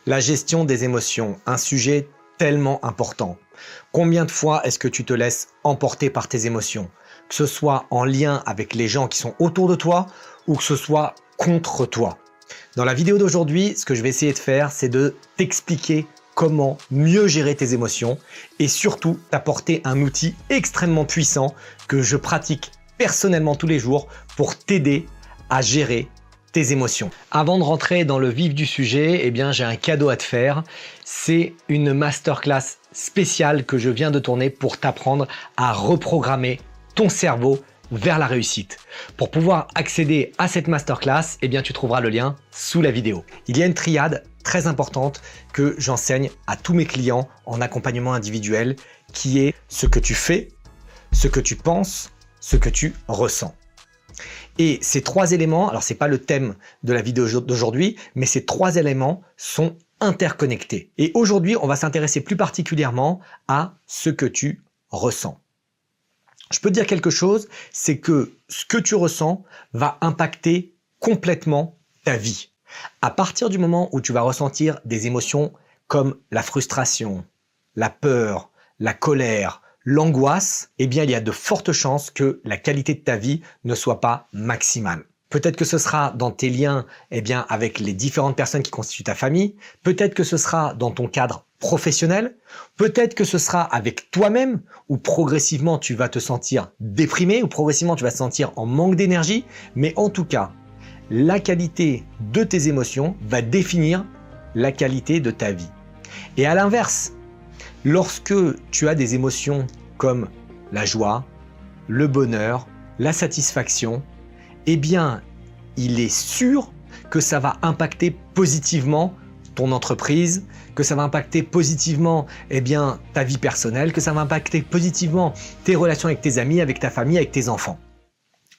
La gestion des émotions, un sujet tellement important. Combien de fois est-ce que tu te laisses emporter par tes émotions? Que ce soit en lien avec les gens qui sont autour de toi ou que ce soit contre toi. Dans la vidéo d'aujourd'hui, ce que je vais essayer de faire, c'est de t'expliquer comment mieux gérer tes émotions et surtout t'apporter un outil extrêmement puissant que je pratique personnellement tous les jours pour t'aider à gérer tes émotions. Avant de rentrer dans le vif du sujet, j'ai un cadeau à te faire. C'est une masterclass spéciale que je viens de tourner pour t'apprendre à reprogrammer ton cerveau vers la réussite. Pour pouvoir accéder à cette masterclass, tu trouveras le lien sous la vidéo. Il y a une triade très importante que j'enseigne à tous mes clients en accompagnement individuel qui est ce que tu fais, ce que tu penses, ce que tu ressens. Et ces trois éléments, alors c'est pas le thème de la vidéo d'aujourd'hui, mais ces trois éléments sont interconnectés. Et aujourd'hui, on va s'intéresser plus particulièrement à ce que tu ressens. Je peux te dire quelque chose, c'est que ce que tu ressens va impacter complètement ta vie. À partir du moment où tu vas ressentir des émotions comme la frustration, la peur, la colère, l'angoisse, il y a de fortes chances que la qualité de ta vie ne soit pas maximale. Peut-être que ce sera dans tes liens avec les différentes personnes qui constituent ta famille, peut-être que ce sera dans ton cadre professionnel, peut-être que ce sera avec toi-même où progressivement tu vas te sentir déprimé, ou progressivement tu vas te sentir en manque d'énergie, mais en tout cas, la qualité de tes émotions va définir la qualité de ta vie. Et à l'inverse, lorsque tu as des émotions comme la joie, le bonheur, la satisfaction, il est sûr que ça va impacter positivement ton entreprise, que ça va impacter positivement ta vie personnelle, que ça va impacter positivement tes relations avec tes amis, avec ta famille, avec tes enfants.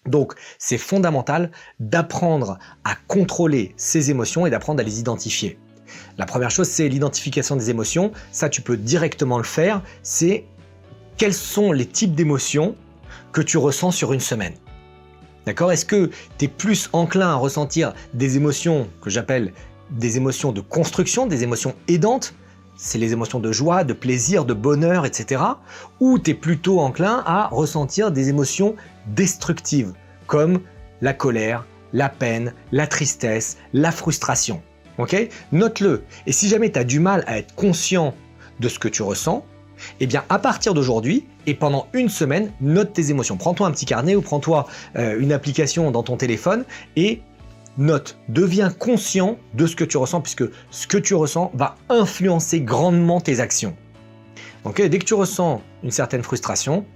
Donc, c'est fondamental d'apprendre à contrôler ces émotions et d'apprendre à les identifier. La première chose, c'est l'identification des émotions. Ça, tu peux directement le faire. C'est quels sont les types d'émotions que tu ressens sur une semaine. D'accord? Est-ce que tu es plus enclin à ressentir des émotions que j'appelle des émotions de construction, des émotions aidantes? C'est les émotions de joie, de plaisir, de bonheur, etc. Ou tu es plutôt enclin à ressentir des émotions destructives, comme la colère, la peine, la tristesse, la frustration. Ok? Note-le. Et si jamais tu as du mal à être conscient de ce que tu ressens, à partir d'aujourd'hui et pendant une semaine, note tes émotions. Prends-toi un petit carnet ou prends-toi une application dans ton téléphone et note. Deviens conscient de ce que tu ressens puisque ce que tu ressens va influencer grandement tes actions. Donc, dès que tu ressens une certaine frustration,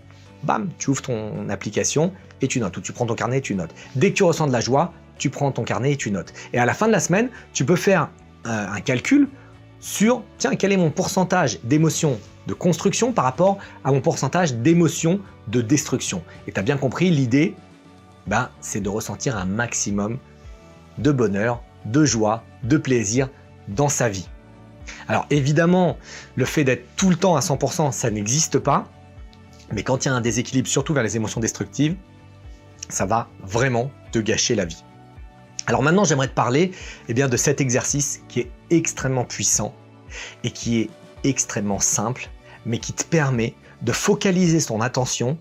bam, tu ouvres ton application et tu notes. Ou tu prends ton carnet et tu notes. Dès que tu ressens de la joie, tu prends ton carnet et tu notes. Et à la fin de la semaine, tu peux faire un calcul sur, quel est mon pourcentage d'émotions de construction par rapport à mon pourcentage d'émotions de destruction. Et tu as bien compris, l'idée, c'est de ressentir un maximum de bonheur, de joie, de plaisir dans sa vie. Alors évidemment, le fait d'être tout le temps à 100%, ça n'existe pas. Mais quand il y a un déséquilibre, surtout vers les émotions destructives, ça va vraiment te gâcher la vie. Alors maintenant, j'aimerais te parler de cet exercice qui est extrêmement puissant et qui est extrêmement simple, mais qui te permet de focaliser ton attention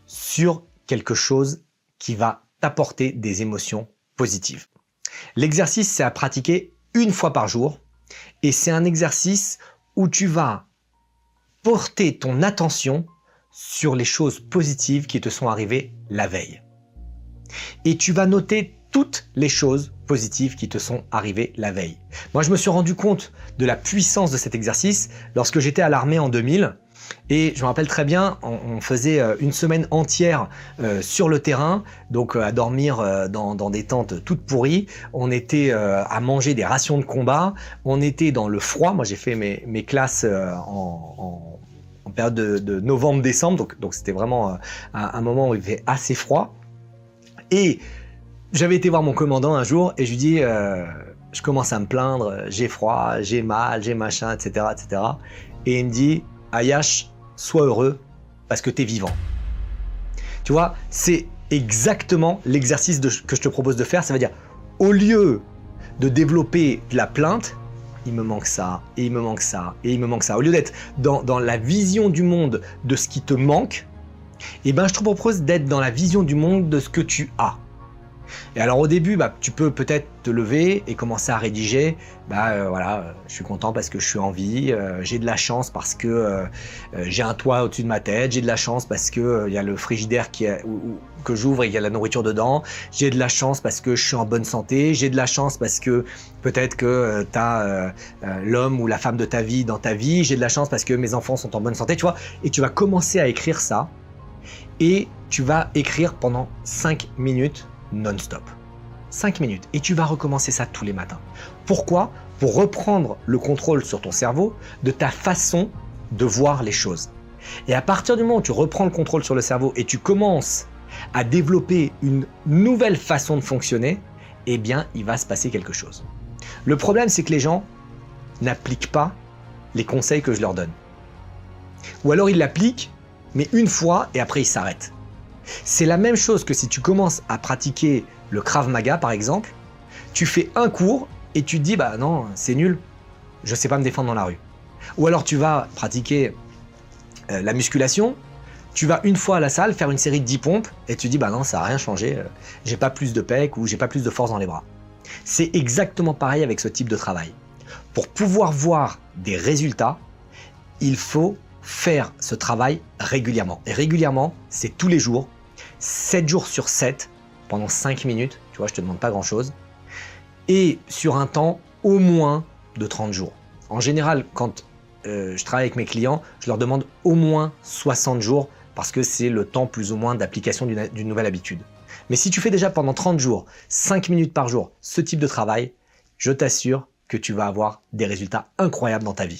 sur quelque chose qui va t'apporter des émotions positives. L'exercice, c'est à pratiquer une fois par jour et c'est un exercice où tu vas porter ton attention sur les choses positives qui te sont arrivées la veille. Et tu vas noter toutes les choses positives qui te sont arrivées la veille. Moi, je me suis rendu compte de la puissance de cet exercice lorsque j'étais à l'armée en 2000. Et je me rappelle très bien, on faisait une semaine entière sur le terrain, donc à dormir dans des tentes toutes pourries. On était à manger des rations de combat. On était dans le froid. Moi, j'ai fait mes classes en période de novembre-décembre. Donc c'était vraiment un moment où il fait assez froid. Et j'avais été voir mon commandant un jour et je lui dis je commence à me plaindre, j'ai froid, j'ai mal, j'ai machin, etc., etc. Et il me dit Ayash, sois heureux parce que tu es vivant. Tu vois, c'est exactement l'exercice que je te propose de faire. Ça veut dire, au lieu de développer de la plainte, il me manque ça, et il me manque ça, et il me manque ça. Au lieu d'être dans la vision du monde de ce qui te manque, eh ben, je te propose d'être dans la vision du monde de ce que tu as. Et alors au début, tu peux peut-être te lever et commencer à rédiger. Voilà, je suis content parce que je suis en vie, j'ai de la chance parce que j'ai un toit au-dessus de ma tête, j'ai de la chance parce que il y a le frigidaire que j'ouvre et il y a la nourriture dedans, j'ai de la chance parce que je suis en bonne santé, j'ai de la chance parce que peut-être que tu as l'homme ou la femme de ta vie dans ta vie, j'ai de la chance parce que mes enfants sont en bonne santé, tu vois. Et tu vas commencer à écrire ça et tu vas écrire pendant 5 minutes non-stop. 5 minutes. Et tu vas recommencer ça tous les matins. Pourquoi? Pour reprendre le contrôle sur ton cerveau de ta façon de voir les choses. Et à partir du moment où tu reprends le contrôle sur le cerveau et tu commences à développer une nouvelle façon de fonctionner, eh bien, il va se passer quelque chose. Le problème, c'est que les gens n'appliquent pas les conseils que je leur donne. Ou alors ils l'appliquent, mais une fois et après ils s'arrêtent. C'est la même chose que si tu commences à pratiquer le Krav Maga par exemple, tu fais un cours et tu te dis non, c'est nul, je sais pas me défendre dans la rue. Ou alors tu vas pratiquer la musculation, tu vas une fois à la salle faire une série de 10 pompes et tu dis non, ça n'a rien changé, j'ai pas plus de pecs ou j'ai pas plus de force dans les bras. C'est exactement pareil avec ce type de travail. Pour pouvoir voir des résultats, il faut faire ce travail régulièrement. Et régulièrement, c'est tous les jours, 7 jours sur 7, pendant 5 minutes, tu vois, je te demande pas grand chose, et sur un temps au moins de 30 jours. En général, quand je travaille avec mes clients, je leur demande au moins 60 jours, parce que c'est le temps plus ou moins d'application d'une nouvelle habitude. Mais si tu fais déjà pendant 30 jours, 5 minutes par jour, ce type de travail, je t'assure que tu vas avoir des résultats incroyables dans ta vie.